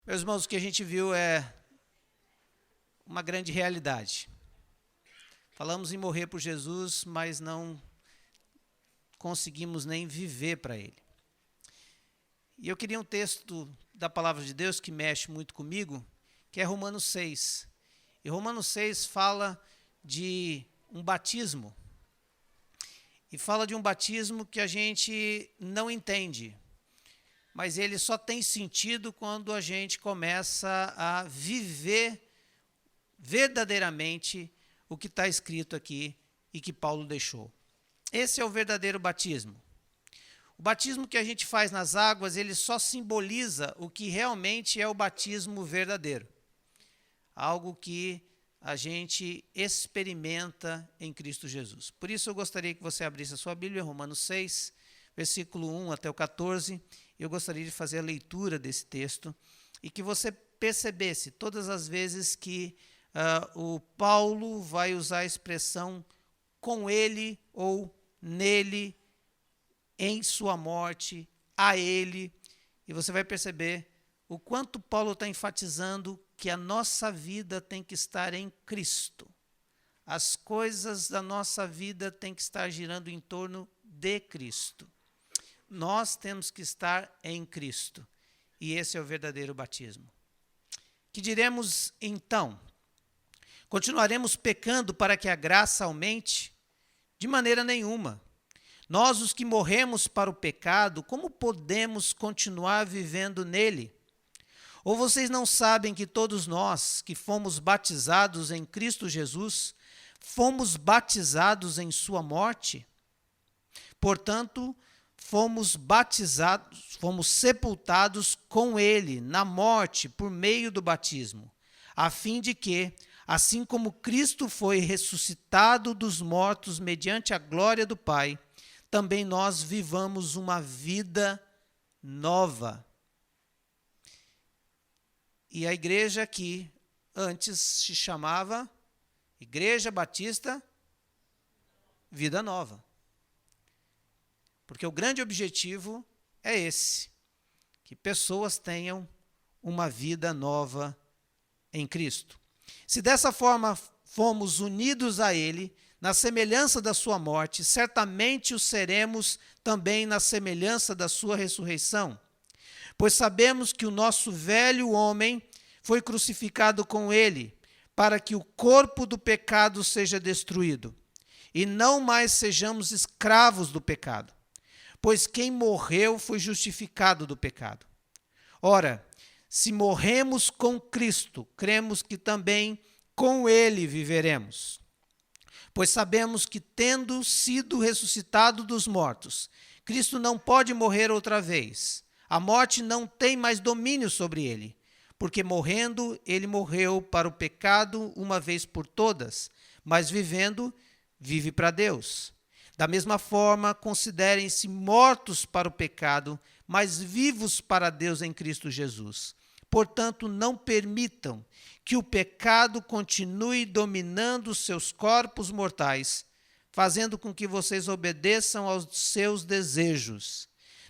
Meus irmãos, o que a gente viu é uma grande realidade. Falamos em morrer por Jesus, mas não conseguimos nem viver para Ele. E eu queria um texto da Palavra de Deus que mexe muito comigo, que é Romanos 6. E Romanos 6 fala de um batismo. E fala de um batismo que a gente não entende, mas ele só tem sentido quando a gente começa a viver verdadeiramente o que está escrito aqui e que Paulo deixou. Esse é o verdadeiro batismo. O batismo que a gente faz nas águas, ele só simboliza o que realmente é o batismo verdadeiro. Algo que a gente experimenta em Cristo Jesus. Por isso eu gostaria que você abrisse a sua Bíblia, Romanos 6, versículo 1 até o 14. Eu gostaria de fazer a leitura desse texto e que você percebesse todas as vezes que o Paulo vai usar a expressão com ele ou nele, em sua morte, a ele, e você vai perceber o quanto Paulo está enfatizando que a nossa vida tem que estar em Cristo. As coisas da nossa vida têm que estar girando em torno de Cristo. Nós temos que estar em Cristo. E esse é o verdadeiro batismo. Que diremos então? Continuaremos pecando para que a graça aumente? De maneira nenhuma. Nós, os que morremos para o pecado, como podemos continuar vivendo nele? Ou vocês não sabem que todos nós que fomos batizados em Cristo Jesus, fomos batizados em sua morte? Portanto, fomos batizados, fomos sepultados com ele na morte por meio do batismo, a fim de que, assim como Cristo foi ressuscitado dos mortos mediante a glória do Pai, também nós vivamos uma vida nova. E a igreja aqui, antes se chamava Igreja Batista Vida Nova. Porque o grande objetivo é esse, que pessoas tenham uma vida nova em Cristo. Se dessa forma fomos unidos a Ele, na semelhança da sua morte, certamente o seremos também na semelhança da sua ressurreição. Pois sabemos que o nosso velho homem foi crucificado com ele, para que o corpo do pecado seja destruído, e não mais sejamos escravos do pecado. Pois quem morreu foi justificado do pecado. Ora, se morremos com Cristo, cremos que também com ele viveremos. Pois sabemos que, tendo sido ressuscitado dos mortos, Cristo não pode morrer outra vez. A morte não tem mais domínio sobre ele, porque morrendo, ele morreu para o pecado uma vez por todas, mas vivendo, vive para Deus. Da mesma forma, considerem-se mortos para o pecado, mas vivos para Deus em Cristo Jesus. Portanto, não permitam que o pecado continue dominando os seus corpos mortais, fazendo com que vocês obedeçam aos seus desejos.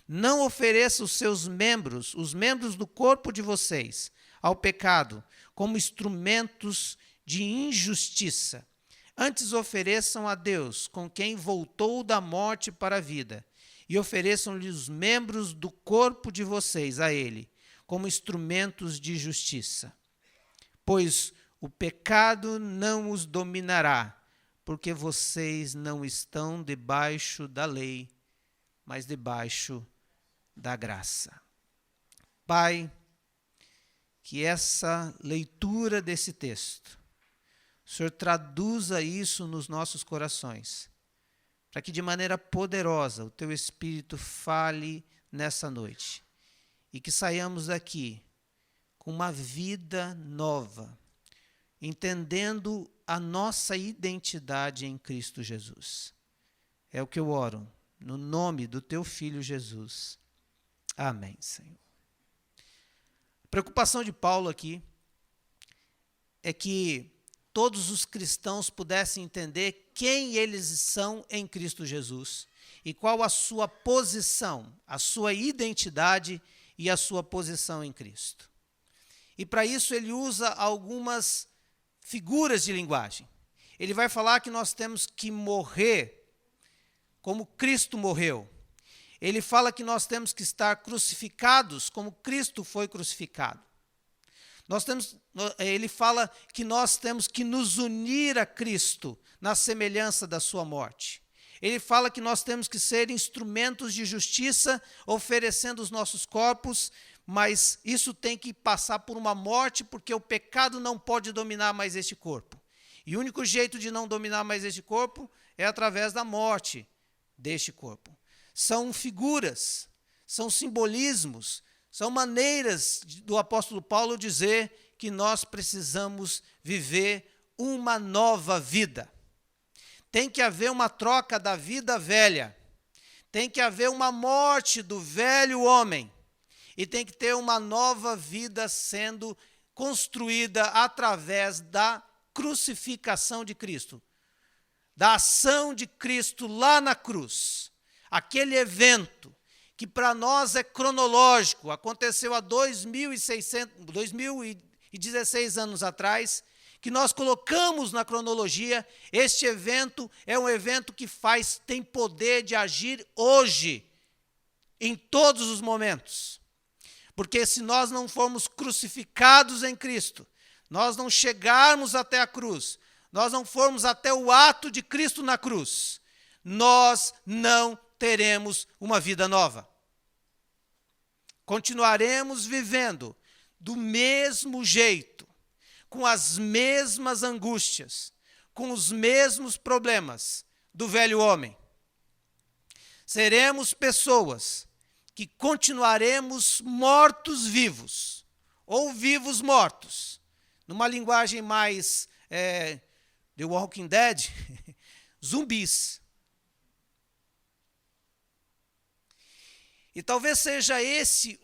Não ofereçam os seus membros, os membros do corpo de vocês, ao pecado, como instrumentos de injustiça. Antes ofereçam a Deus, com quem voltou da morte para a vida, e ofereçam-lhe os membros do corpo de vocês a Ele, como instrumentos de justiça. Pois o pecado não os dominará, porque vocês não estão debaixo da lei, mas debaixo da graça. Pai, que essa leitura desse texto, o Senhor traduza isso nos nossos corações, para que de maneira poderosa o Teu Espírito fale nessa noite e que saiamos daqui com uma vida nova, entendendo a nossa identidade em Cristo Jesus. É o que eu oro, no nome do Teu Filho Jesus. Amém, Senhor. A preocupação de Paulo aqui é que todos os cristãos pudessem entender quem eles são em Cristo Jesus e qual a sua posição, a sua identidade e a sua posição em Cristo. E para isso ele usa algumas figuras de linguagem. Ele vai falar que nós temos que morrer como Cristo morreu. Ele fala que nós temos que estar crucificados como Cristo foi crucificado. Ele fala que nós temos que nos unir a Cristo na semelhança da sua morte. Ele fala que nós temos que ser instrumentos de justiça, oferecendo os nossos corpos, mas isso tem que passar por uma morte, porque o pecado não pode dominar mais este corpo. E o único jeito de não dominar mais este corpo é através da morte deste corpo. São figuras, são simbolismos, são maneiras do apóstolo Paulo dizer que nós precisamos viver uma nova vida. Tem que haver uma troca da vida velha. Tem que haver uma morte do velho homem. E tem que ter uma nova vida sendo construída através da crucificação de Cristo. Da ação de Cristo lá na cruz. Aquele evento que para nós é cronológico, aconteceu há 2016 anos atrás, que nós colocamos na cronologia. Este evento é um evento que tem poder de agir hoje, em todos os momentos. Porque se nós não formos crucificados em Cristo, nós não chegarmos até a cruz, nós não formos até o ato de Cristo na cruz, nós não teremos uma vida nova. Continuaremos vivendo do mesmo jeito, com as mesmas angústias, com os mesmos problemas do velho homem. Seremos pessoas que continuaremos mortos-vivos, ou vivos-mortos. Numa linguagem mais The Walking Dead, zumbis. E talvez seja esse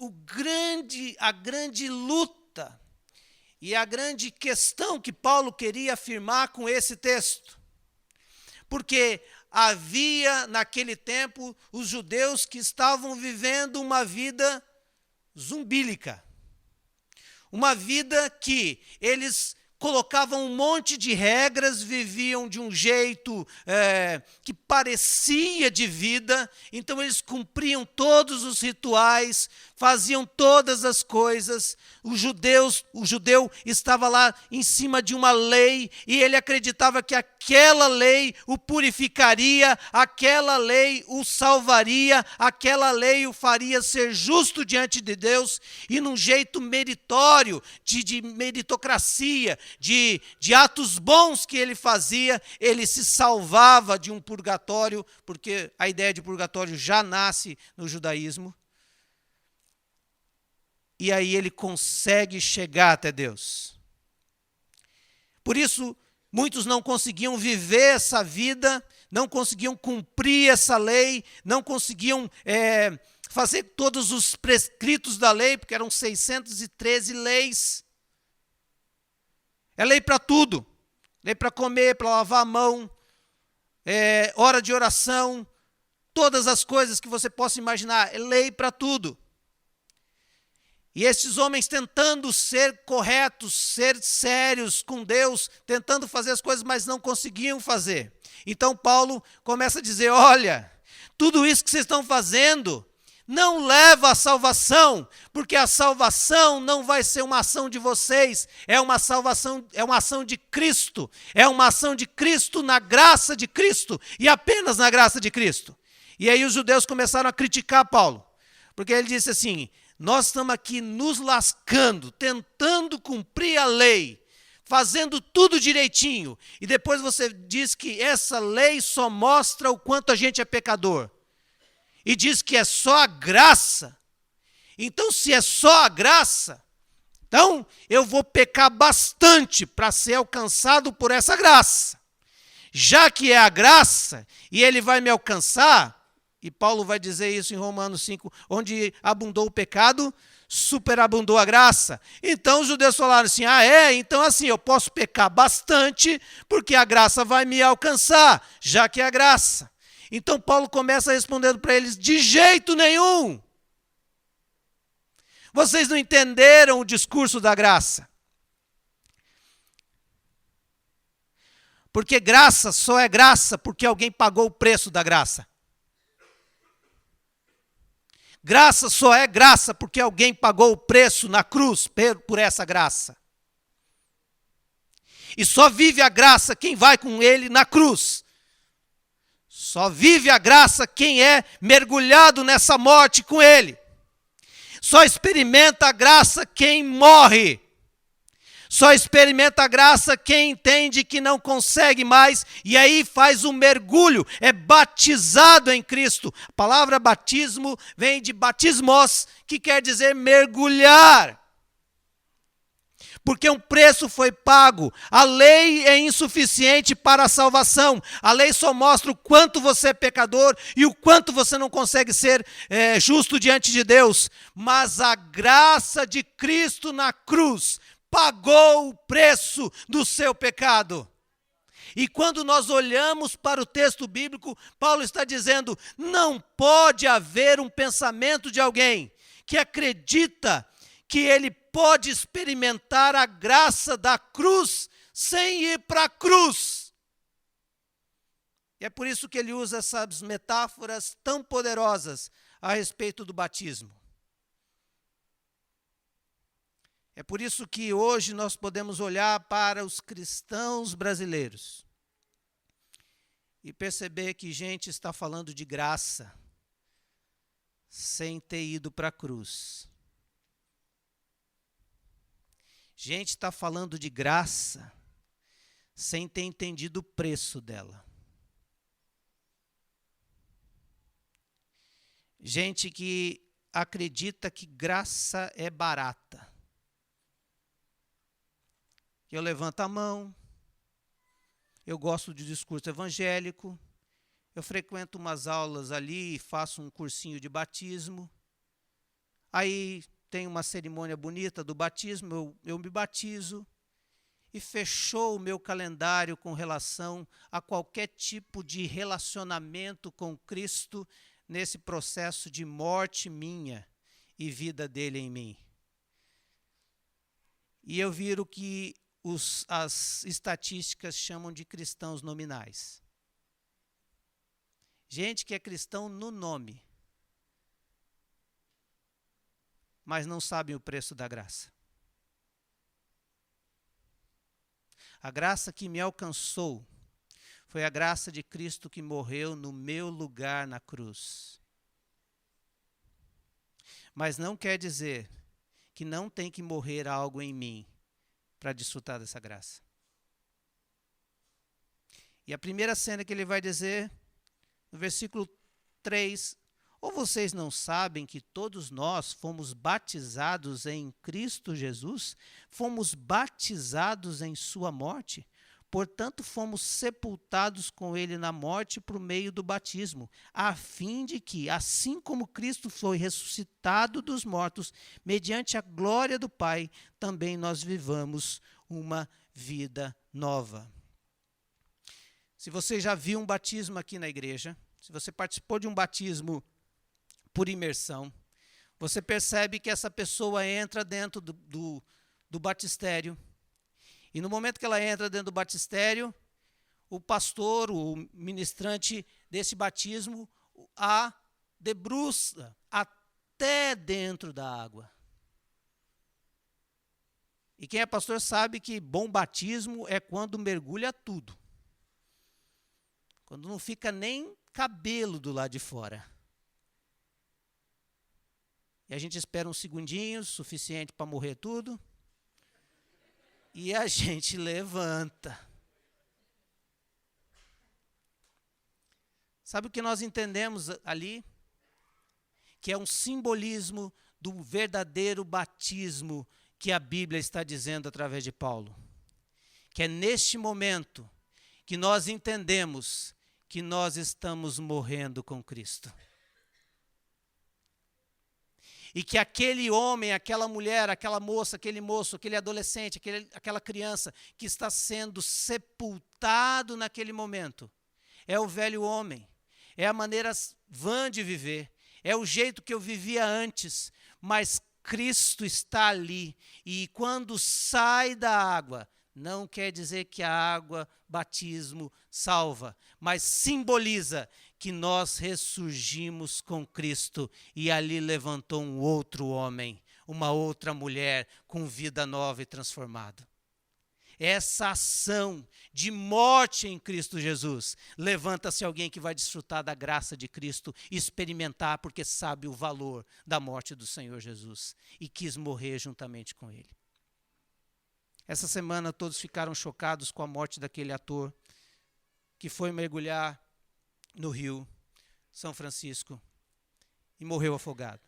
a grande luta e a grande questão que Paulo queria afirmar com esse texto. Porque havia naquele tempo os judeus que estavam vivendo uma vida zumbílica. Uma vida que eles colocavam um monte de regras, viviam de um jeito que parecia de vida, então eles cumpriam todos os rituais, faziam todas as coisas. O judeu estava lá em cima de uma lei, e ele acreditava que aquela lei o purificaria, aquela lei o salvaria, aquela lei o faria ser justo diante de Deus, e num jeito meritório, de meritocracia, de atos bons que ele fazia, ele se salvava de um purgatório, porque a ideia de purgatório já nasce no judaísmo. E aí ele consegue chegar até Deus. Por isso, muitos não conseguiam viver essa vida, não conseguiam cumprir essa lei, não conseguiam fazer todos os prescritos da lei, porque eram 613 leis. É lei para tudo. Lei para comer, para lavar a mão, hora de oração, todas as coisas que você possa imaginar, é lei para tudo. E esses homens tentando ser corretos, ser sérios com Deus, tentando fazer as coisas, mas não conseguiam fazer. Então Paulo começa a dizer, olha, tudo isso que vocês estão fazendo não leva à salvação, porque a salvação não vai ser uma ação de vocês, é uma salvação, é uma ação de Cristo, é uma ação de Cristo na graça de Cristo, e apenas na graça de Cristo. E aí os judeus começaram a criticar Paulo, porque ele disse assim, nós estamos aqui nos lascando, tentando cumprir a lei, fazendo tudo direitinho, e depois você diz que essa lei só mostra o quanto a gente é pecador, e diz que é só a graça. Então, se é só a graça, então eu vou pecar bastante para ser alcançado por essa graça. Já que é a graça, e ele vai me alcançar, e Paulo vai dizer isso em Romanos 5, onde abundou o pecado, superabundou a graça. Então os judeus falaram assim, então assim, eu posso pecar bastante, porque a graça vai me alcançar, já que é a graça. Então Paulo começa respondendo para eles, de jeito nenhum. Vocês não entenderam o discurso da graça. Porque graça só é graça porque alguém pagou o preço da graça. Graça só é graça porque alguém pagou o preço na cruz por essa graça. E só vive a graça quem vai com ele na cruz. Só vive a graça quem é mergulhado nessa morte com ele. Só experimenta a graça quem morre. Só experimenta a graça quem entende que não consegue mais e aí faz um mergulho, é batizado em Cristo. A palavra batismo vem de batismos, que quer dizer mergulhar. Porque um preço foi pago. A lei é insuficiente para a salvação. A lei só mostra o quanto você é pecador e o quanto você não consegue ser justo diante de Deus. Mas a graça de Cristo na cruz pagou o preço do seu pecado. E quando nós olhamos para o texto bíblico, Paulo está dizendo, não pode haver um pensamento de alguém que acredita que ele pode experimentar a graça da cruz sem ir para a cruz. E é por isso que ele usa essas metáforas tão poderosas a respeito do batismo. É por isso que hoje nós podemos olhar para os cristãos brasileiros e perceber que gente está falando de graça sem ter ido para a cruz. Gente está falando de graça sem ter entendido o preço dela. Gente que acredita que graça é barata. Eu levanto a mão, eu gosto de discurso evangélico, eu frequento umas aulas ali e faço um cursinho de batismo. Aí tem uma cerimônia bonita do batismo, eu me batizo e fechou o meu calendário com relação a qualquer tipo de relacionamento com Cristo nesse processo de morte minha e vida dele em mim. E eu viro que as estatísticas chamam de cristãos nominais. Gente que é cristão no nome, mas não sabem o preço da graça. A graça que me alcançou foi a graça de Cristo que morreu no meu lugar na cruz. Mas não quer dizer que não tem que morrer algo em mim para desfrutar dessa graça. E a primeira cena que ele vai dizer, no versículo 3, ou vocês não sabem que todos nós fomos batizados em Cristo Jesus? Fomos batizados em sua morte? Portanto, fomos sepultados com ele na morte por meio do batismo, a fim de que, assim como Cristo foi ressuscitado dos mortos, mediante a glória do Pai, também nós vivamos uma vida nova. Se você já viu um batismo aqui na igreja, se você participou de um batismo por imersão, você percebe que essa pessoa entra dentro do batistério. E no momento que ela entra dentro do batistério, o pastor, o ministrante desse batismo, a debruça até dentro da água. E quem é pastor sabe que bom batismo é quando mergulha tudo. Quando não fica nem cabelo do lado de fora. E a gente espera uns segundinhos, suficiente para morrer tudo. E a gente levanta. Sabe o que nós entendemos ali? Que é um simbolismo do verdadeiro batismo que a Bíblia está dizendo através de Paulo. Que é neste momento que nós entendemos que nós estamos morrendo com Cristo. E que aquele homem, aquela mulher, aquela moça, aquele moço, aquele adolescente, aquela criança que está sendo sepultado naquele momento, é o velho homem, é a maneira vã de viver, é o jeito que eu vivia antes, mas Cristo está ali. E quando sai da água, não quer dizer que a água, batismo, salva, mas simboliza que nós ressurgimos com Cristo e ali levantou um outro homem, uma outra mulher com vida nova e transformada. Essa ação de morte em Cristo Jesus, levanta-se alguém que vai desfrutar da graça de Cristo, experimentar porque sabe o valor da morte do Senhor Jesus e quis morrer juntamente com ele. Essa semana todos ficaram chocados com a morte daquele ator que foi mergulhar no Rio São Francisco e morreu afogado.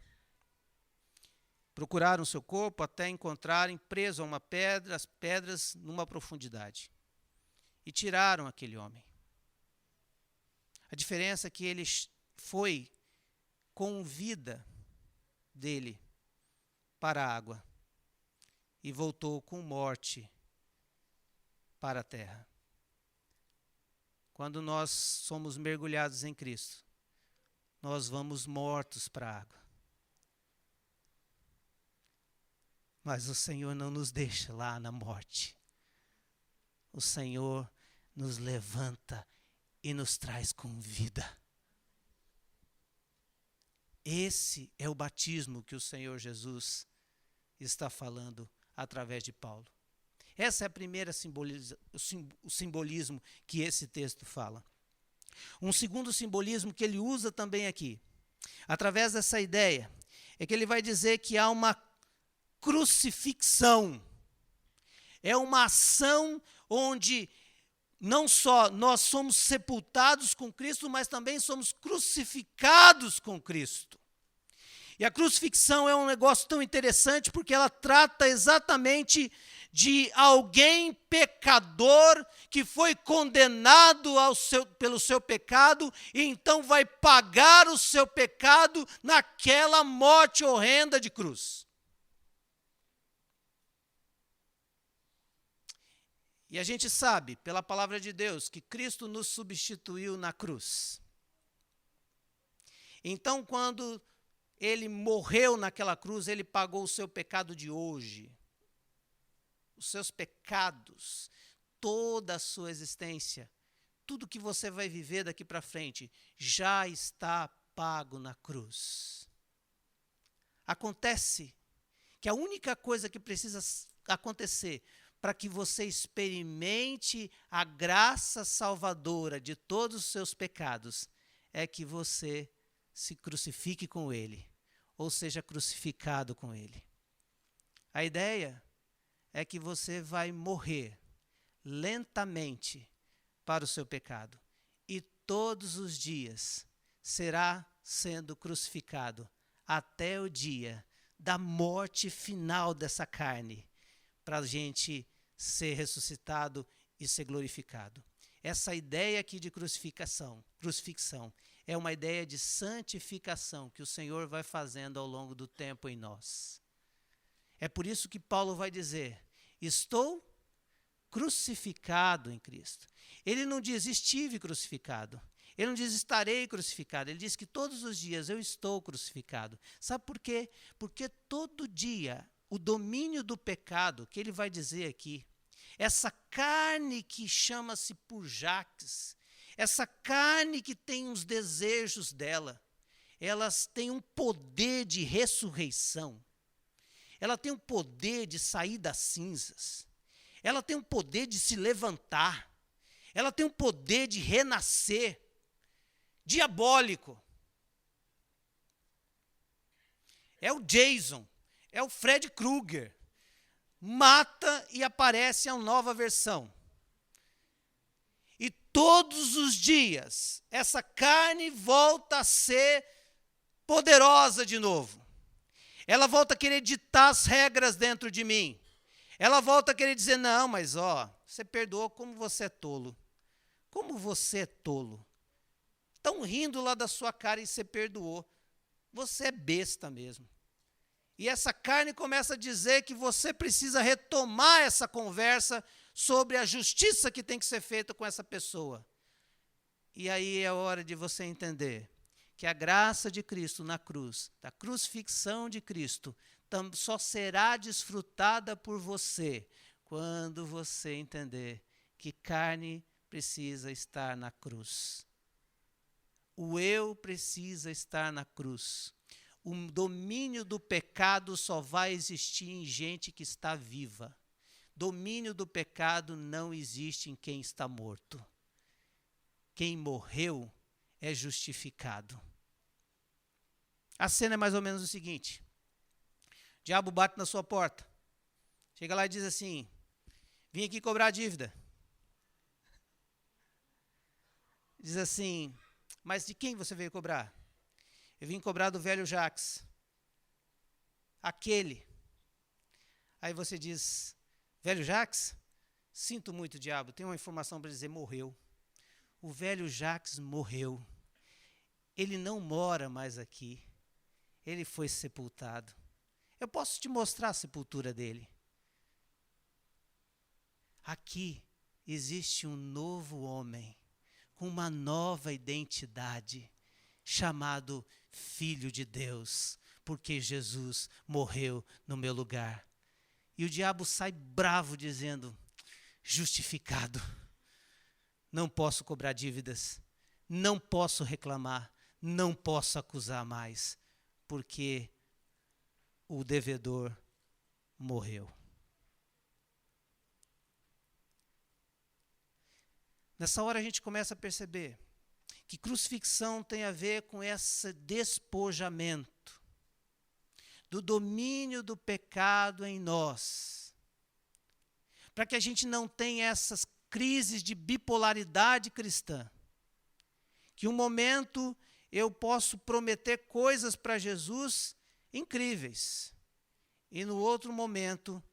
Procuraram seu corpo até encontrarem preso a uma pedra, as pedras numa profundidade. E tiraram aquele homem. A diferença é que ele foi com vida dele para a água e voltou com morte para a terra. Quando nós somos mergulhados em Cristo, nós vamos mortos para a água. Mas o Senhor não nos deixa lá na morte. O Senhor nos levanta e nos traz com vida. Esse é o batismo que o Senhor Jesus está falando através de Paulo. Essa é a primeira o simbolismo que esse texto fala. Um segundo simbolismo que ele usa também aqui, através dessa ideia, é que ele vai dizer que há uma crucifixão. É uma ação onde não só nós somos sepultados com Cristo, mas também somos crucificados com Cristo. E a crucifixão é um negócio tão interessante porque ela trata exatamente de alguém pecador que foi condenado pelo seu pecado e então vai pagar o seu pecado naquela morte horrenda de cruz. E a gente sabe, pela palavra de Deus, que Cristo nos substituiu na cruz. Então, quando ele morreu naquela cruz, ele pagou o seu pecado de hoje. Os seus pecados, toda a sua existência, tudo que você vai viver daqui para frente, já está pago na cruz. Acontece que a única coisa que precisa acontecer para que você experimente a graça salvadora de todos os seus pecados, é que você se crucifique com ele, ou seja crucificado com ele. A ideia é que você vai morrer lentamente para o seu pecado, e todos os dias será sendo crucificado até o dia da morte final dessa carne, para a gente ser ressuscitado e ser glorificado. Essa ideia aqui de crucifixão é uma ideia de santificação que o Senhor vai fazendo ao longo do tempo em nós. É por isso que Paulo vai dizer, estou crucificado em Cristo. Ele não diz, estive crucificado. Ele não diz, estarei crucificado. Ele diz que todos os dias eu estou crucificado. Sabe por quê? Porque todo dia o domínio do pecado, que ele vai dizer aqui, essa carne que chama-se por Jacques, essa carne que tem os desejos dela, elas têm um poder de ressurreição, ela tem um poder de sair das cinzas, ela tem um poder de se levantar, ela tem um poder de renascer, diabólico. É o Jason. É o Fred Krueger. Mata e aparece a nova versão. E todos os dias, essa carne volta a ser poderosa de novo. Ela volta a querer ditar as regras dentro de mim. Ela volta a querer dizer, não, mas você perdoou, como você é tolo. Como você é tolo. Estão rindo lá da sua cara e você perdoou. Você é besta mesmo. E essa carne começa a dizer que você precisa retomar essa conversa sobre a justiça que tem que ser feita com essa pessoa. E aí é a hora de você entender que a graça de Cristo na cruz, da crucifixão de Cristo, só será desfrutada por você quando você entender que carne precisa estar na cruz. O eu precisa estar na cruz. O domínio do pecado só vai existir em gente que está viva. Domínio do pecado não existe em quem está morto. Quem morreu é justificado. A cena é mais ou menos o seguinte: o diabo bate na sua porta, chega lá e diz assim: vim aqui cobrar a dívida. Diz assim: mas de quem você veio cobrar? Eu vim cobrar do velho Jacques, aquele. Aí você diz: velho Jacques? Sinto muito, diabo, tenho uma informação para dizer: morreu. O velho Jacques morreu. Ele não mora mais aqui. Ele foi sepultado. Eu posso te mostrar a sepultura dele. Aqui existe um novo homem, com uma nova identidade, chamado Filho de Deus, porque Jesus morreu no meu lugar. E o diabo sai bravo dizendo: justificado. Não posso cobrar dívidas, não posso reclamar, não posso acusar mais, porque o devedor morreu. Nessa hora a gente começa a perceber que crucifixão tem a ver com esse despojamento do domínio do pecado em nós, para que a gente não tenha essas crises de bipolaridade cristã, que um momento eu posso prometer coisas para Jesus incríveis, e no outro momento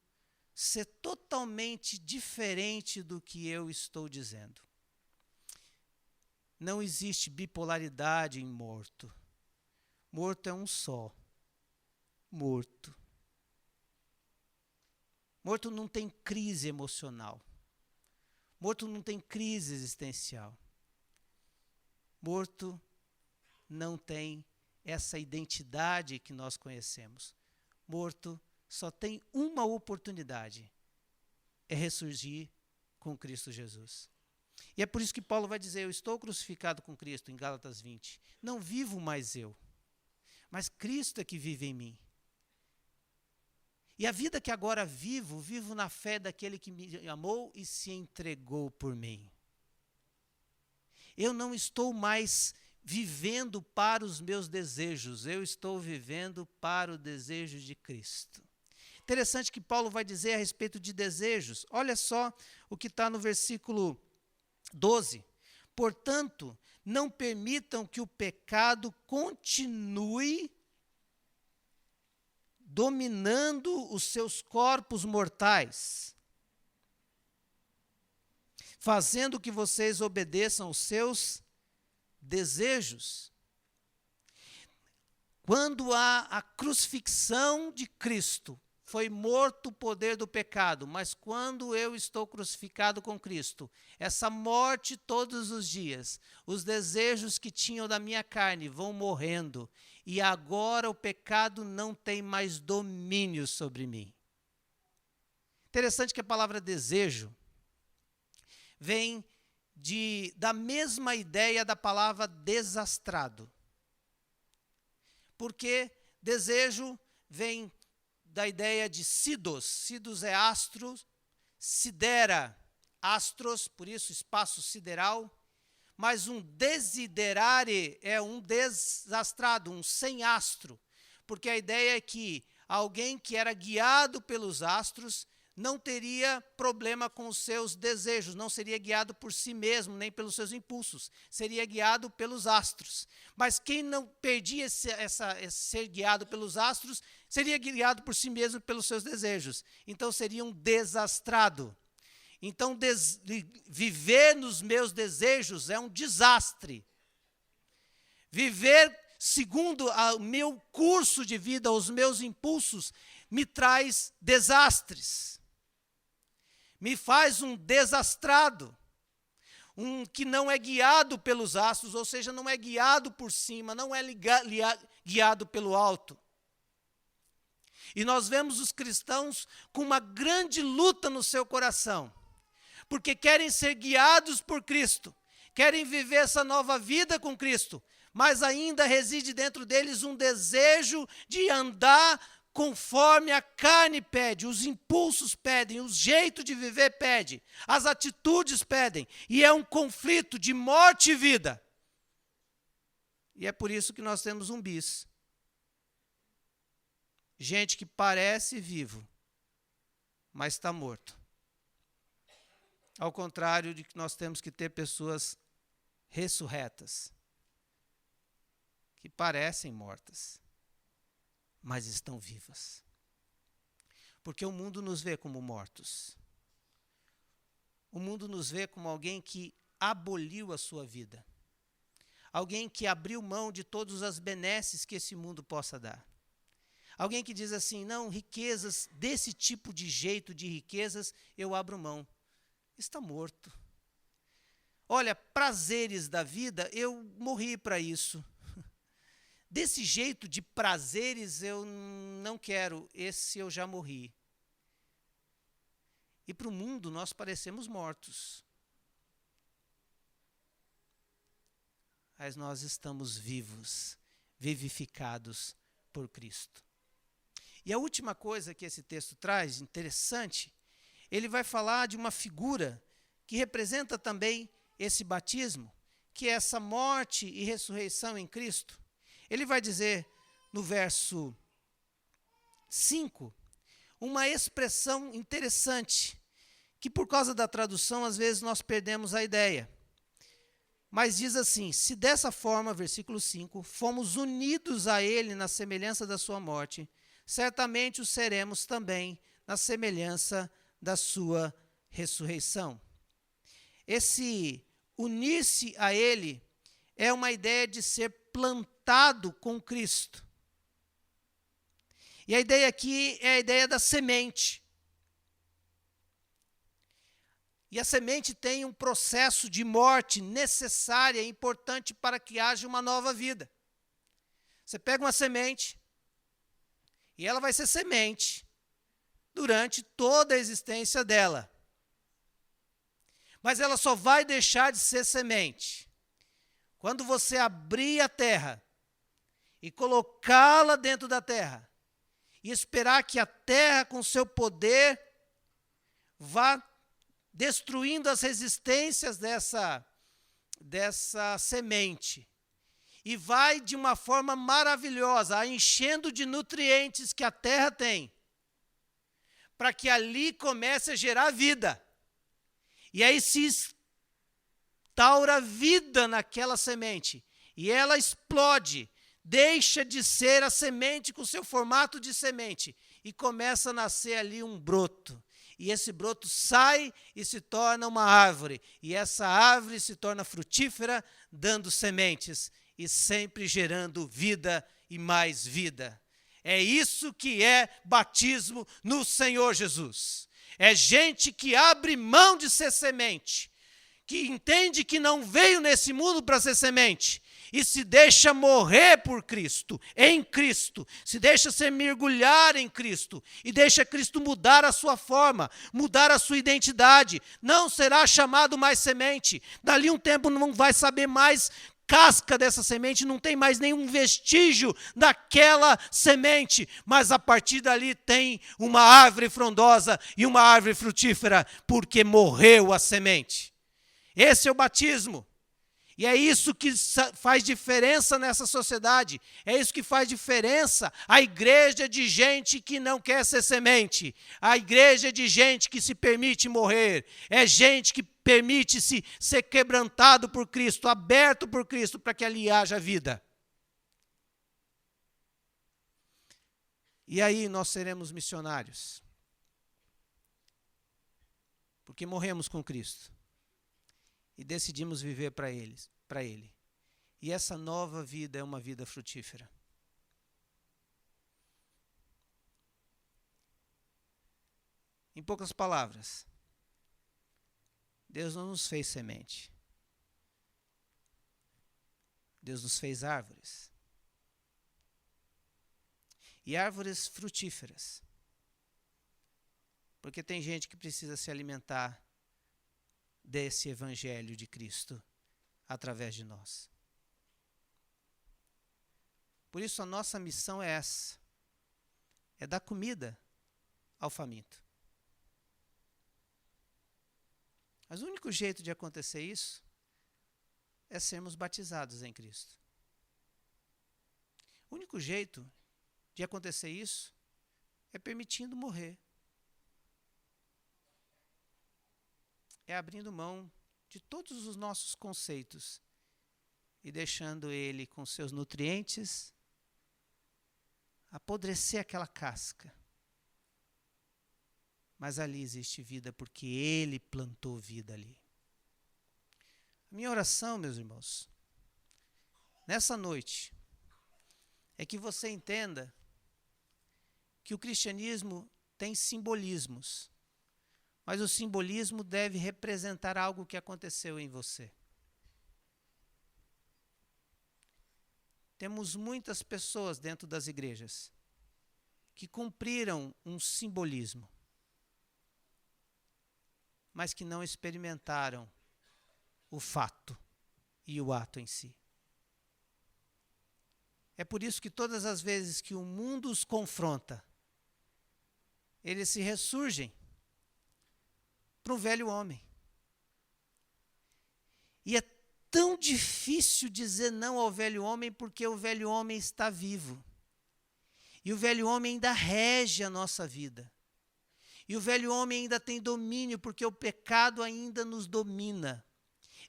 ser totalmente diferente do que eu estou dizendo. Não existe bipolaridade em morto. Morto é um só. Morto. Morto não tem crise emocional. Morto não tem crise existencial. Morto não tem essa identidade que nós conhecemos. Morto só tem uma oportunidade: é ressurgir com Cristo Jesus. E é por isso que Paulo vai dizer: eu estou crucificado com Cristo, em Gálatas 20. Não vivo mais eu, mas Cristo é que vive em mim. E a vida que agora vivo, vivo na fé daquele que me amou e se entregou por mim. Eu não estou mais vivendo para os meus desejos, eu estou vivendo para o desejo de Cristo. Interessante que Paulo vai dizer a respeito de desejos. Olha só o que está no versículo 12. Portanto, não permitam que o pecado continue dominando os seus corpos mortais, fazendo que vocês obedeçam aos seus desejos. Quando há a crucifixão de Cristo, foi morto o poder do pecado, mas quando eu estou crucificado com Cristo, essa morte todos os dias, os desejos que tinham da minha carne vão morrendo, e agora o pecado não tem mais domínio sobre mim. Interessante que a palavra desejo vem da mesma ideia da palavra desastrado. Porque desejo vem da ideia de sidos. Sidos é astro, sidera, astros, por isso espaço sideral. Mas um desiderare é um desastrado, um sem astro. Porque a ideia é que alguém que era guiado pelos astros não teria problema com os seus desejos, não seria guiado por si mesmo, nem pelos seus impulsos, seria guiado pelos astros. Mas quem não perdia esse ser guiado pelos astros, seria guiado por si mesmo pelos seus desejos. Então seria um desastrado. Então viver nos meus desejos é um desastre. Viver segundo o meu curso de vida, os meus impulsos, me traz desastres. Me faz um desastrado, um que não é guiado pelos astros, ou seja, não é guiado por cima, não é guiado pelo alto. E nós vemos os cristãos com uma grande luta no seu coração, porque querem ser guiados por Cristo, querem viver essa nova vida com Cristo, mas ainda reside dentro deles um desejo de andar conforme a carne pede, os impulsos pedem, o jeito de viver pede, as atitudes pedem, e é um conflito de morte e vida. E é por isso que nós temos zumbis. Gente que parece vivo, mas está morto. Ao contrário de que nós temos que ter pessoas ressurretas, que parecem mortas, mas estão vivas. Porque o mundo nos vê como mortos. O mundo nos vê como alguém que aboliu a sua vida. Alguém que abriu mão de todas as benesses que esse mundo possa dar. Alguém que diz assim, não, riquezas, desse tipo de jeito de riquezas, eu abro mão. Está morto. Olha, prazeres da vida, eu morri para isso. Desse jeito de prazeres eu não quero, esse eu já morri. E para o mundo nós parecemos mortos. Mas nós estamos vivos, vivificados por Cristo. E a última coisa que esse texto traz, interessante, ele vai falar de uma figura que representa também esse batismo, que é essa morte e ressurreição em Cristo. Ele vai dizer no verso 5, uma expressão interessante, que por causa da tradução, às vezes nós perdemos a ideia. Mas diz assim, se dessa forma, versículo 5, fomos unidos a ele na semelhança da sua morte, certamente o seremos também na semelhança da sua ressurreição. Esse unir-se a ele é uma ideia de ser plantado com Cristo. E a ideia aqui é a ideia da semente. E a semente tem um processo de morte necessária e importante para que haja uma nova vida. Você pega uma semente, e ela vai ser semente durante toda a existência dela. Mas ela só vai deixar de ser semente quando você abrir a terra e colocá-la dentro da terra e esperar que a terra, com seu poder, vá destruindo as resistências dessa semente. E vai, de uma forma maravilhosa, a enchendo de nutrientes que a terra tem, para que ali comece a gerar vida. E aí se instaura vida naquela semente. E ela explode, deixa de ser a semente com seu formato de semente. E começa a nascer ali um broto. E esse broto sai e se torna uma árvore. E essa árvore se torna frutífera, dando sementes. E sempre gerando vida e mais vida. É isso que é batismo no Senhor Jesus. É gente que abre mão de ser semente, que entende que não veio nesse mundo para ser semente, e se deixa morrer por Cristo, em Cristo, se deixa ser mergulhar em Cristo, e deixa Cristo mudar a sua forma, mudar a sua identidade. Não será chamado mais semente, dali um tempo não vai saber mais casca dessa semente, não tem mais nenhum vestígio daquela semente, mas a partir dali tem uma árvore frondosa e uma árvore frutífera, porque morreu a semente. Esse é o batismo. E é isso que faz diferença nessa sociedade. É isso que faz diferença. A igreja de gente que não quer ser semente. A igreja de gente que se permite morrer. É gente que permite-se ser quebrantado por Cristo, aberto por Cristo, para que ali haja vida. E aí nós seremos missionários. Porque morremos com Cristo. E decidimos viver para Ele. E essa nova vida é uma vida frutífera. Em poucas palavras, Deus não nos fez semente. Deus nos fez árvores. e árvores frutíferas. Porque tem gente que precisa se alimentar desse evangelho de Cristo através de nós. Por isso a nossa missão é essa: é dar comida ao faminto. Mas o único jeito de acontecer isso é sermos batizados em Cristo. O único jeito de acontecer isso é permitindo morrer. É abrindo mão de todos os nossos conceitos e deixando ele com seus nutrientes apodrecer aquela casca. Mas ali existe vida porque ele plantou vida ali. A minha oração, meus irmãos, nessa noite, é que você entenda que o cristianismo tem simbolismos, mas o simbolismo deve representar algo que aconteceu em você. Temos muitas pessoas dentro das igrejas que cumpriram um simbolismo, mas que não experimentaram o fato e o ato em si. É por isso que todas as vezes que o mundo os confronta, eles se ressurgem para o velho homem. E é tão difícil dizer não ao velho homem porque o velho homem está vivo. E o velho homem ainda rege a nossa vida. E o velho homem ainda tem domínio porque o pecado ainda nos domina.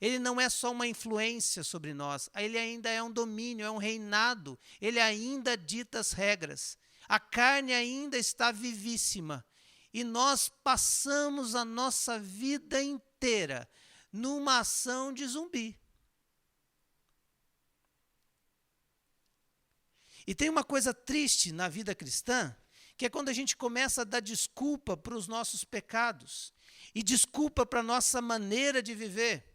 Ele não é só uma influência sobre nós, ele ainda é um domínio, é um reinado. Ele ainda dita as regras. A carne ainda está vivíssima. E nós passamos a nossa vida inteira numa ação de zumbi. E tem uma coisa triste na vida cristã, que é quando a gente começa a dar desculpa para os nossos pecados e desculpa para a nossa maneira de viver.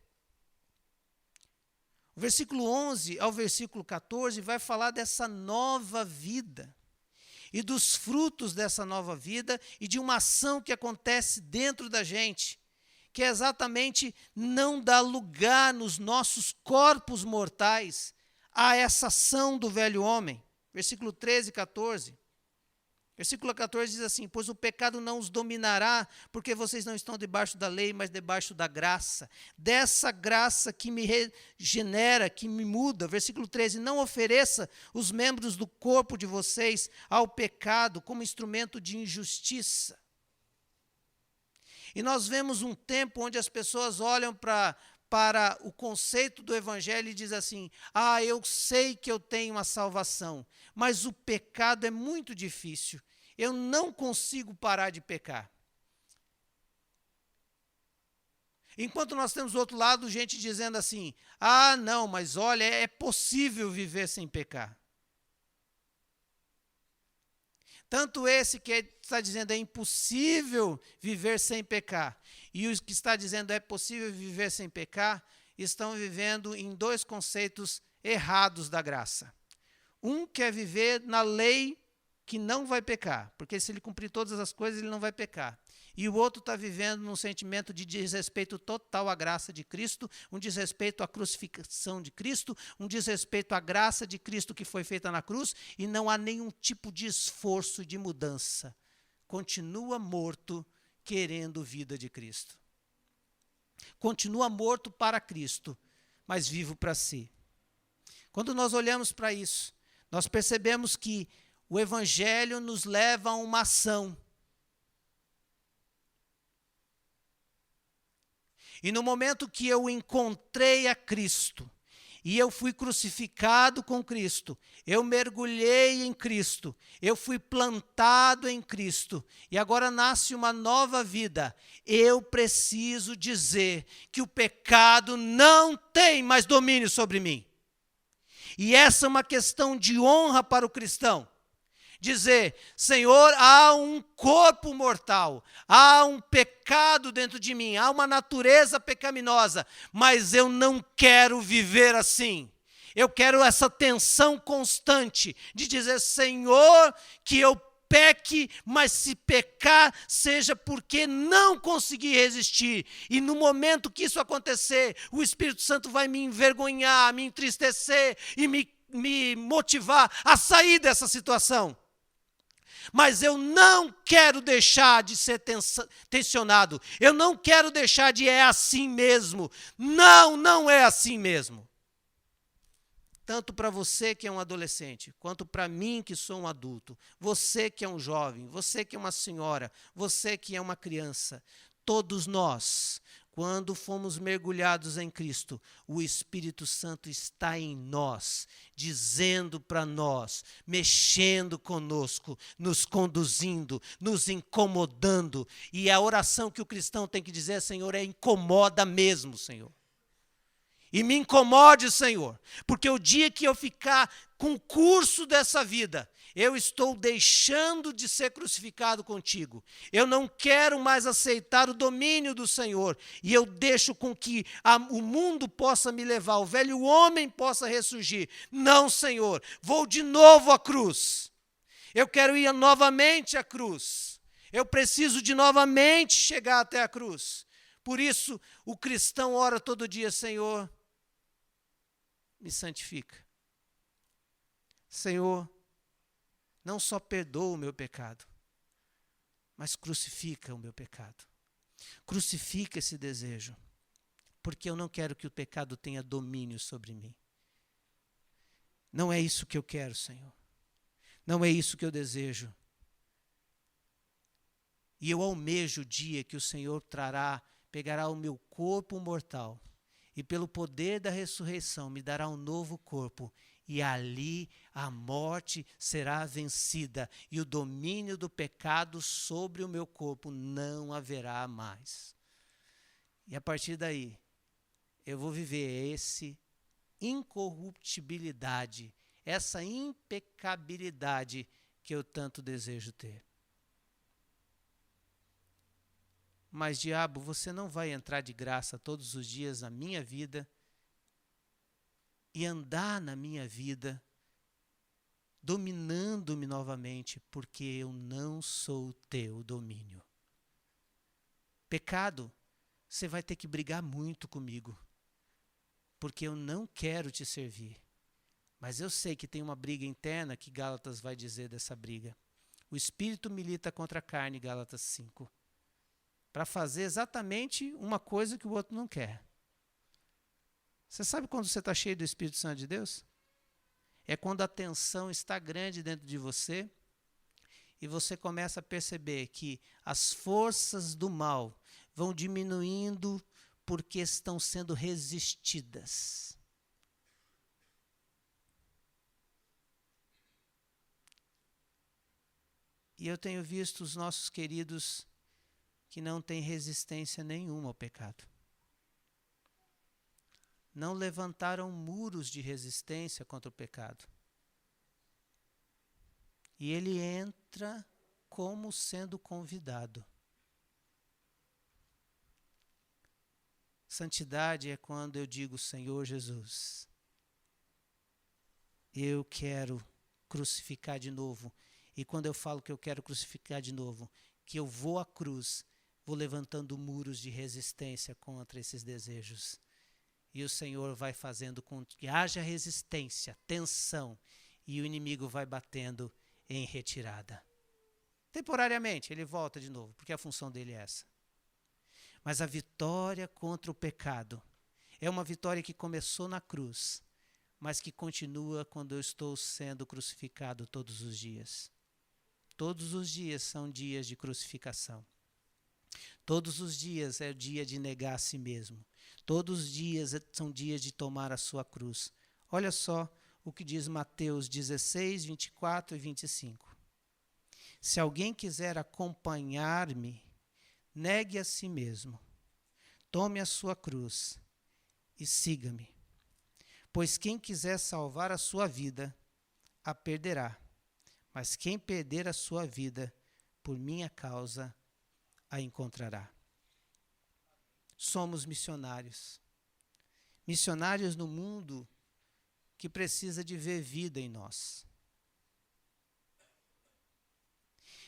O versículo 11 ao versículo 14 vai falar dessa nova vida e dos frutos dessa nova vida e de uma ação que acontece dentro da gente, que é exatamente não dar lugar nos nossos corpos mortais a essa ação do velho homem. Versículo 13 e 14. Versículo 14 diz assim: pois o pecado não os dominará, porque vocês não estão debaixo da lei, mas debaixo da graça. Dessa graça que me regenera, que me muda. Versículo 13: não ofereça os membros do corpo de vocês ao pecado como instrumento de injustiça. E nós vemos um tempo onde as pessoas olham para o conceito do evangelho e diz assim: ah, eu sei que eu tenho uma salvação, mas o pecado é muito difícil, eu não consigo parar de pecar. Enquanto nós temos do outro lado gente dizendo assim: ah, não, mas olha, é possível viver sem pecar. Tanto esse que está dizendo é impossível viver sem pecar, e os que está dizendo é possível viver sem pecar, estão vivendo em dois conceitos errados da graça. Um quer viver na lei que não vai pecar, porque se ele cumprir todas as coisas, ele não vai pecar. E o outro está vivendo num sentimento de desrespeito total à graça de Cristo, um desrespeito à crucificação de Cristo, um desrespeito à graça de Cristo que foi feita na cruz, e não há nenhum tipo de esforço de mudança. Continua morto querendo vida de Cristo. Continua morto para Cristo, mas vivo para si. Quando nós olhamos para isso, nós percebemos que o Evangelho nos leva a uma ação. E no momento que eu encontrei a Cristo, e eu fui crucificado com Cristo, eu mergulhei em Cristo, eu fui plantado em Cristo, e agora nasce uma nova vida, eu preciso dizer que o pecado não tem mais domínio sobre mim. E essa é uma questão de honra para o cristão. Dizer: Senhor, há um corpo mortal, há um pecado dentro de mim, há uma natureza pecaminosa, mas eu não quero viver assim. Eu quero essa tensão constante de dizer, Senhor, que eu peque, mas se pecar, seja porque não consegui resistir. E no momento que isso acontecer, o Espírito Santo vai me envergonhar, me entristecer e me motivar a sair dessa situação. Mas eu não quero deixar de ser tensionado. Eu não quero deixar de é assim mesmo. Não, não é assim mesmo. Tanto para você que é um adolescente, quanto para mim que sou um adulto, você que é um jovem, você que é uma senhora, você que é uma criança, todos nós, quando fomos mergulhados em Cristo, o Espírito Santo está em nós, dizendo para nós, mexendo conosco, nos conduzindo, nos incomodando. E a oração que o cristão tem que dizer, Senhor, é incomoda mesmo, Senhor. E me incomode, Senhor, porque o dia que eu ficar com o curso dessa vida, eu estou deixando de ser crucificado contigo. Eu não quero mais aceitar o domínio do Senhor. E eu deixo com que o mundo possa me levar, o velho homem possa ressurgir. Não, Senhor, vou de novo à cruz. Eu quero ir novamente à cruz. Eu preciso de novamente chegar até a cruz. Por isso, o cristão ora todo dia, Senhor, me santifica. Senhor, não só perdoa o meu pecado, mas crucifica o meu pecado. Crucifica esse desejo, porque eu não quero que o pecado tenha domínio sobre mim. Não é isso que eu quero, Senhor. Não é isso que eu desejo. E eu almejo o dia que o Senhor pegará o meu corpo mortal e pelo poder da ressurreição me dará um novo corpo. E ali a morte será vencida e o domínio do pecado sobre o meu corpo não haverá mais. E a partir daí, eu vou viver essa incorruptibilidade, essa impecabilidade que eu tanto desejo ter. Mas, diabo, você não vai entrar de graça todos os dias na minha vida e andar na minha vida, dominando-me novamente, porque eu não sou teu domínio. Pecado, você vai ter que brigar muito comigo, porque eu não quero te servir. Mas eu sei que tem uma briga interna que Gálatas vai dizer dessa briga. O espírito milita contra a carne, Gálatas 5. Para fazer exatamente uma coisa que o outro não quer. Você sabe quando você está cheio do Espírito Santo de Deus? É quando a tensão está grande dentro de você e você começa a perceber que as forças do mal vão diminuindo porque estão sendo resistidas. E eu tenho visto os nossos queridos que não têm resistência nenhuma ao pecado. Não levantaram muros de resistência contra o pecado. E ele entra como sendo convidado. Santidade é quando eu digo, Senhor Jesus, eu quero crucificar de novo. E quando eu falo que eu quero crucificar de novo, que eu vou à cruz, vou levantando muros de resistência contra esses desejos. E o Senhor vai fazendo com que haja resistência, tensão, e o inimigo vai batendo em retirada. Temporariamente, ele volta de novo, porque a função dele é essa. Mas a vitória contra o pecado é uma vitória que começou na cruz, mas que continua quando eu estou sendo crucificado todos os dias. Todos os dias são dias de crucificação. Todos os dias é o dia de negar a si mesmo. Todos os dias são dias de tomar a sua cruz. Olha só o que diz Mateus 16, 24 e 25. Se alguém quiser acompanhar-me, negue a si mesmo, tome a sua cruz e siga-me. Pois quem quiser salvar a sua vida, a perderá. Mas quem perder a sua vida, por minha causa, a encontrará. Somos missionários. Missionários no mundo que precisa de ver vida em nós.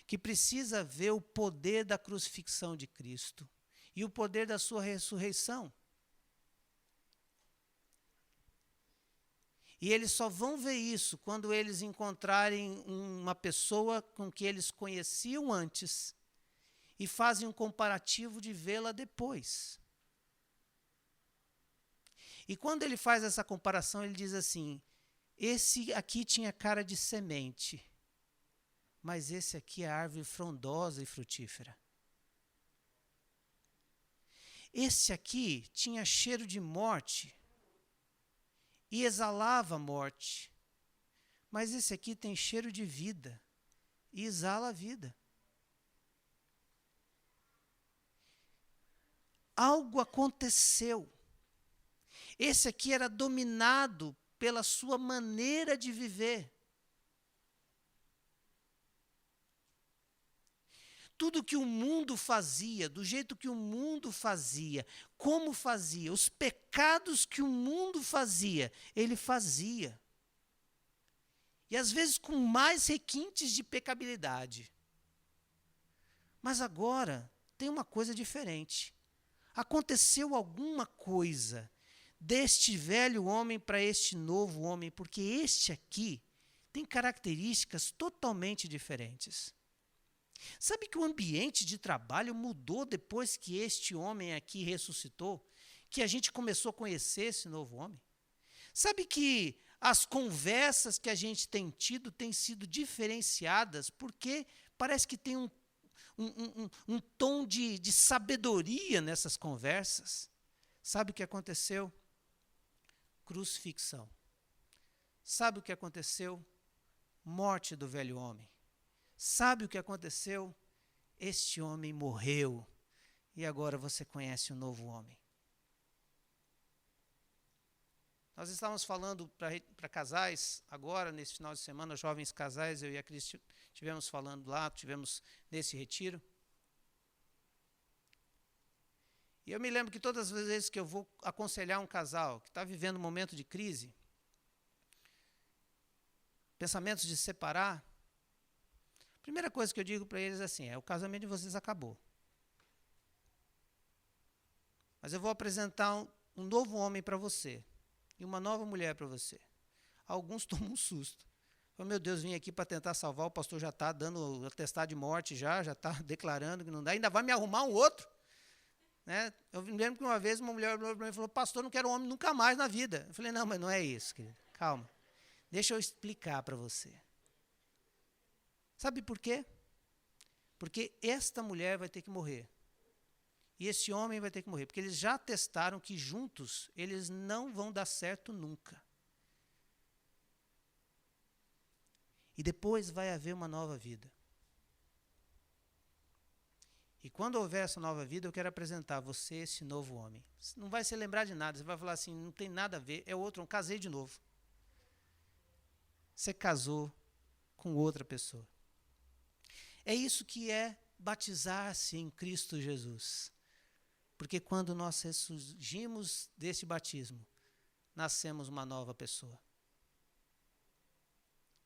Que precisa ver o poder da crucifixão de Cristo e o poder da sua ressurreição. E eles só vão ver isso quando eles encontrarem uma pessoa com que eles conheciam antes e fazem um comparativo de vê-la depois. E quando ele faz essa comparação, ele diz assim: esse aqui tinha cara de semente, mas esse aqui é árvore frondosa e frutífera. Esse aqui tinha cheiro de morte e exalava morte, mas esse aqui tem cheiro de vida e exala a vida. Algo aconteceu. Esse aqui era dominado pela sua maneira de viver. Tudo que o mundo fazia, do jeito que o mundo fazia, como fazia, os pecados que o mundo fazia, ele fazia. E às vezes com mais requintes de pecabilidade. Mas agora tem uma coisa diferente. Aconteceu alguma coisa deste velho homem para este novo homem, porque este aqui tem características totalmente diferentes. Sabe que o ambiente de trabalho mudou depois que este homem aqui ressuscitou? Que a gente começou a conhecer esse novo homem? Sabe que as conversas que a gente tem tido têm sido diferenciadas porque parece que tem um tom de sabedoria nessas conversas? Sabe o que aconteceu? Crucifixão. Sabe o que aconteceu? Morte do velho homem. Sabe o que aconteceu? Este homem morreu e agora você conhece o novo homem. Nós estávamos falando para casais agora, nesse final de semana, jovens casais, eu e a Cris estivemos falando lá, tivemos nesse retiro. E eu me lembro que todas as vezes que eu vou aconselhar um casal que está vivendo um momento de crise, pensamentos de separar, a primeira coisa que eu digo para eles é assim: o casamento de vocês acabou. Mas eu vou apresentar um novo homem para você e uma nova mulher para você. Alguns tomam um susto. Falam: meu Deus, vim aqui para tentar salvar, o pastor já está dando atestado de morte, já está declarando que não dá, ainda vai me arrumar um outro. Né? Eu me lembro que uma vez uma mulher olhou para mim e falou: pastor, não quero homem nunca mais na vida. Eu falei: não, mas não é isso, querido. Calma. Deixa eu explicar para você. Sabe por quê? Porque esta mulher vai ter que morrer. E esse homem vai ter que morrer. Porque eles já testaram que juntos eles não vão dar certo nunca. E depois vai haver uma nova vida. E quando houver essa nova vida, eu quero apresentar a você esse novo homem. Você não vai se lembrar de nada. Você vai falar assim: não tem nada a ver, é outro, eu casei de novo. Você casou com outra pessoa. É isso que é batizar-se em Cristo Jesus. Porque quando nós ressurgimos desse batismo, nascemos uma nova pessoa.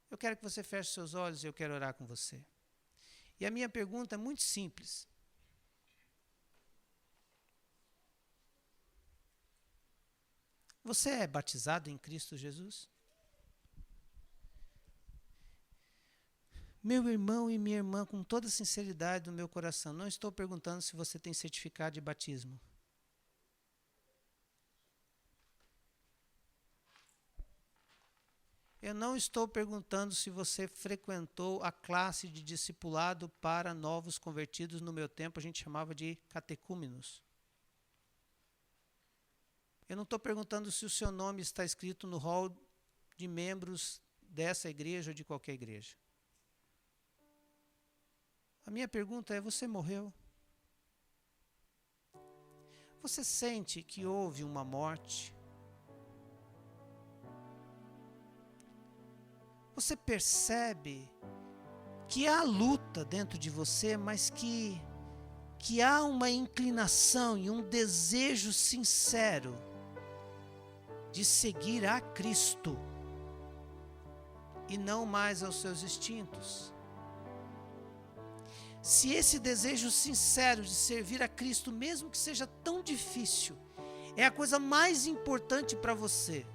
Eu quero que você feche seus olhos e eu quero orar com você. E a minha pergunta é muito simples. Você é batizado em Cristo Jesus? Meu irmão e minha irmã, com toda a sinceridade do meu coração, não estou perguntando se você tem certificado de batismo. Eu não estou perguntando se você frequentou a classe de discipulado para novos convertidos. No meu tempo a gente chamava de catecúmenos. Eu não estou perguntando se o seu nome está escrito no hall de membros dessa igreja ou de qualquer igreja. A minha pergunta é: você morreu? Você sente que houve uma morte? Você percebe que há luta dentro de você, mas que há uma inclinação e um desejo sincero de seguir a Cristo. e não mais aos seus instintos. Se esse desejo sincero de servir a Cristo, mesmo que seja tão difícil, é a coisa mais importante para você,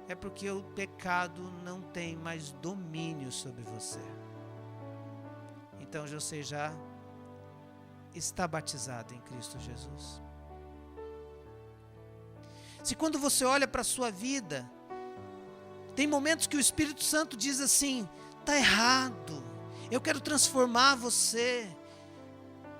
é porque o pecado não tem mais domínio sobre você. Então você já está batizado em Cristo Jesus. Se quando você olha para a sua vida, tem momentos que o Espírito Santo diz assim: está errado, eu quero transformar você.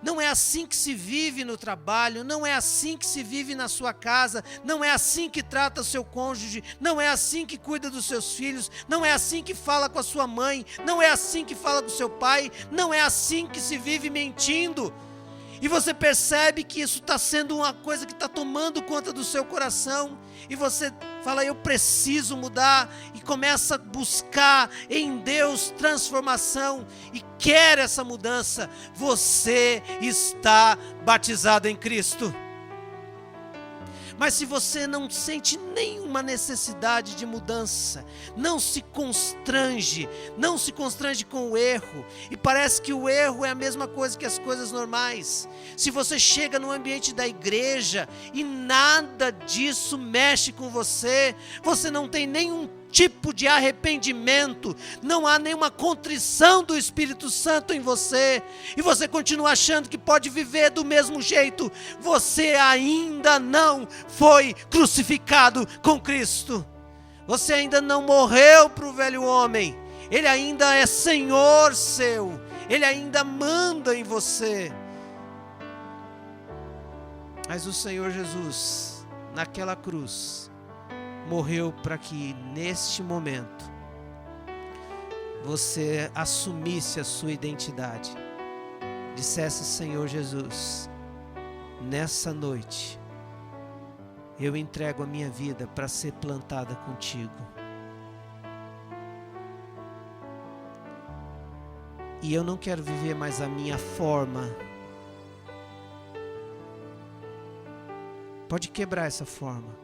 Não é assim que se vive no trabalho, não é assim que se vive na sua casa, não é assim que trata o seu cônjuge, não é assim que cuida dos seus filhos, não é assim que fala com a sua mãe, não é assim que fala com o seu pai, não é assim que se vive mentindo. E você percebe que isso está sendo uma coisa que está tomando conta do seu coração, e você fala: eu preciso mudar, e começa a buscar em Deus transformação, e quer essa mudança. Você está batizado em Cristo. Mas se você não sente nenhuma necessidade de mudança, não se constrange com o erro, e parece que o erro é a mesma coisa que as coisas normais. Se você chega no ambiente da igreja e nada disso mexe com você, você não tem nenhum tipo de arrependimento, não há nenhuma contrição do Espírito Santo em você, e você continua achando que pode viver do mesmo jeito, você ainda não foi crucificado com Cristo. Você ainda não morreu para o velho homem. Ele ainda é Senhor seu, Ele ainda manda em você. Mas o Senhor Jesus, naquela cruz, morreu para que neste momento você assumisse a sua identidade, dissesse: Senhor Jesus, nessa noite eu entrego a minha vida para ser plantada contigo, e eu não quero viver mais a minha forma. Pode quebrar essa forma,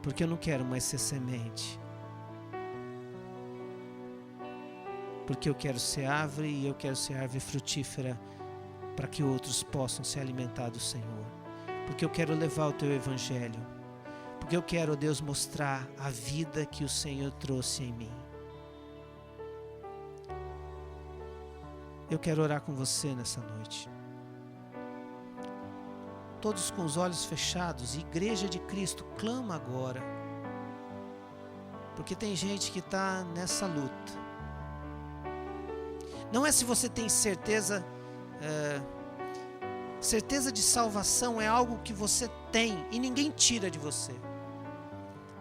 porque eu não quero mais ser semente, porque eu quero ser árvore, e eu quero ser árvore frutífera para que outros possam se alimentar do Senhor, porque eu quero levar o teu evangelho, porque eu quero, ó Deus, mostrar a vida que o Senhor trouxe em mim. Eu quero orar com você nessa noite, todos com os olhos fechados. Igreja de Cristo, clama agora, porque tem gente que está nessa luta. Não é se você tem certeza, certeza de salvação é algo que você tem e ninguém tira de você,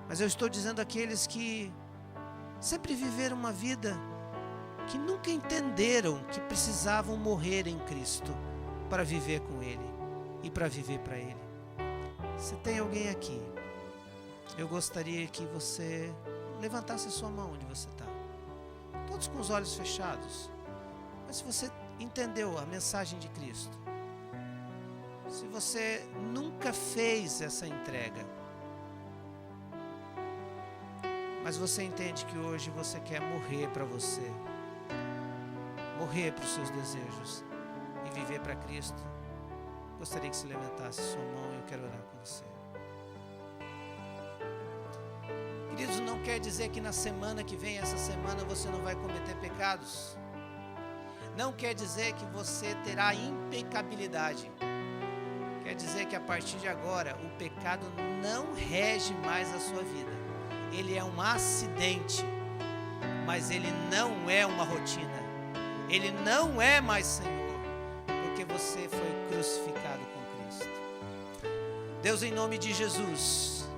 mas eu estou dizendo àqueles que sempre viveram uma vida que nunca entenderam que precisavam morrer em Cristo para viver com Ele e para viver para Ele. Se tem alguém aqui, eu gostaria que você levantasse a sua mão onde você está, todos com os olhos fechados. Mas se você entendeu a mensagem de Cristo, se você nunca fez essa entrega, mas você entende que hoje você quer morrer para você, morrer para os seus desejos e viver para Cristo, gostaria que se levantasse sua mão e eu quero orar com você. Queridos, não quer dizer que na semana que vem, essa semana, você não vai cometer pecados. Não quer dizer que você terá impecabilidade. Quer dizer que a partir de agora, o pecado não rege mais a sua vida. Ele é um acidente, mas ele não é uma rotina. Ele não é mais Senhor, porque você foi crucificado com Cristo. Deus, em nome de Jesus,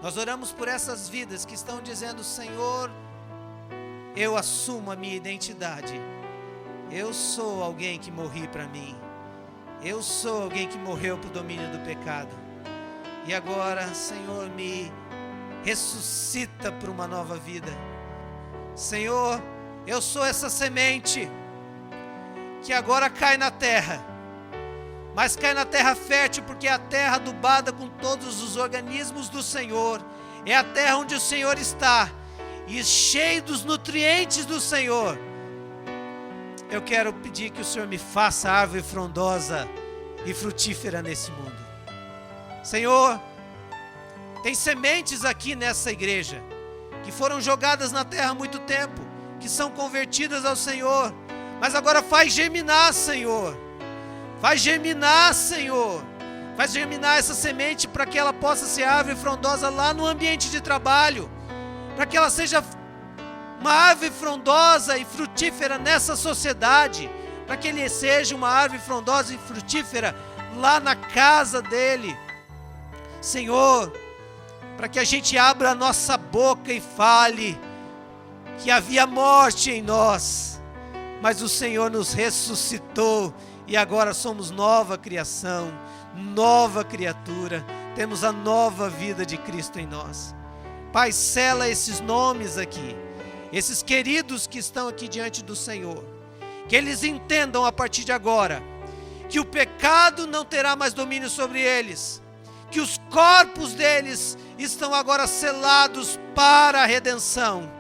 nós oramos por essas vidas que estão dizendo: Senhor, eu assumo a minha identidade. Eu sou alguém que morri para mim. Eu sou alguém que morreu para o domínio do pecado. E agora, Senhor, me ressuscita para uma nova vida. Senhor, eu sou essa semente que agora cai na terra, mas cai na terra fértil, porque é a terra adubada com todos os organismos do Senhor. É a terra onde o Senhor está, e cheio dos nutrientes do Senhor. Eu quero pedir que o Senhor me faça árvore frondosa e frutífera nesse mundo. Senhor, tem sementes aqui nessa igreja, que foram jogadas na terra há muito tempo, que são convertidas ao Senhor, mas agora faz germinar, Senhor. Faz germinar, Senhor. Faz germinar essa semente para que ela possa ser árvore frondosa lá no ambiente de trabalho, para que ela seja uma árvore frondosa e frutífera nessa sociedade, para que ele seja uma árvore frondosa e frutífera lá na casa dele. Senhor, para que a gente abra a nossa boca e fale que havia morte em nós, mas o Senhor nos ressuscitou e agora somos nova criação, nova criatura, temos a nova vida de Cristo em nós. Pai, sela esses nomes aqui, esses queridos que estão aqui diante do Senhor, que eles entendam a partir de agora que o pecado não terá mais domínio sobre eles, que os corpos deles estão agora selados para a redenção,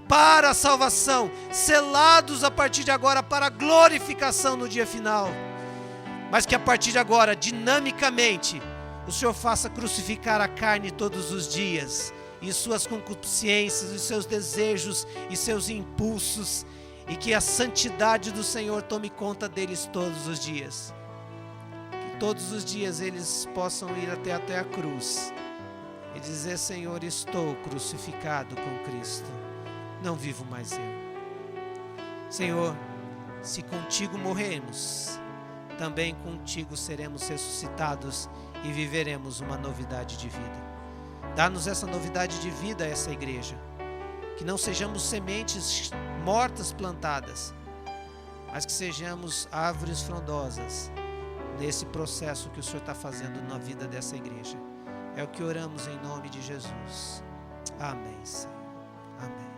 para a salvação, selados a partir de agora para a glorificação no dia final. Mas que a partir de agora, dinamicamente, o Senhor faça crucificar a carne todos os dias, e suas concupiscências, e seus desejos, e seus impulsos, e que a santidade do Senhor tome conta deles todos os dias. Que todos os dias eles possam ir até a cruz e dizer: Senhor, estou crucificado com Cristo, não vivo mais eu. Senhor, se contigo morrermos, também contigo seremos ressuscitados e viveremos uma novidade de vida. Dá-nos essa novidade de vida a essa igreja, que não sejamos sementes mortas plantadas, mas que sejamos árvores frondosas nesse processo que o Senhor está fazendo na vida dessa igreja. É o que oramos em nome de Jesus. Amém, Senhor. Amém.